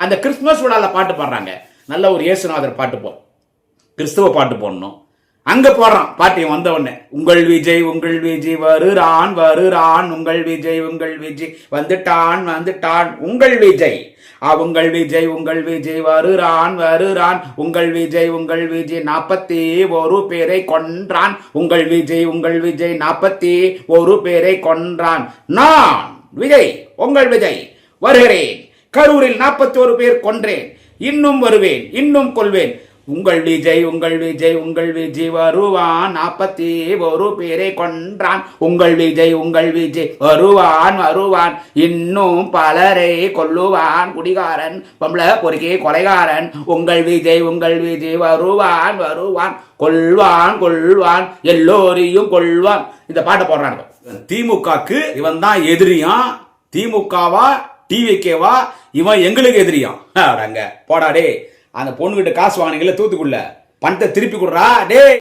அந்த கிறிஸ்துமஸ் விழாவில் பாட்டு பாடுறாங்க. நல்ல ஒரு இயேசுநாதர் பாட்டு கிறிஸ்துவ பாட்டு போடணும். அங்க போடுறான் பாட்டி வந்த உடனே, உங்கள் விஜய் வருறான் வருறான், உங்கள் விஜய் வந்துட்டான் வந்துட்டான், உங்கள் விஜய் உங்கள் விஜய் வருறான் வருறான், உங்கள் விஜய் 41 பேரை கொன்றான், உங்கள் விஜய் 41 பேரை கொன்றான். நான் விஜய் உங்கள் விஜய் வருகிறேன், கரூரில் 41 பேர் கொன்றேன், இன்னும் வருவேன் இன்னும் கொள்வேன். உங்கள் விஜய் வருவான், 41 பேரை கொன்றான், உங்கள் விஜய் வருவான் வருவான், இன்னும் பலரை கொல்லுவான், குடிகாரன் பொம்பளை பொறுக்கி கொலைகாரன். உங்கள் விஜய் வருவான் வருவான், கொல்வான் கொல்வான், எல்லோரையும் கொல்வான். இந்த பாட்டை போடுறாங்க. திமுகக்கு இவன் தான் எதிரியான். திமுகவா டிவிகேவா இவன் எங்களுக்கு எதிரியான். போடாடே, அந்த பொண்ணுகிட்ட காசு வாங்கினீங்கல்ல தூத்துக்குள்ள, பணத்தை திருப்பி கொடுறா டே.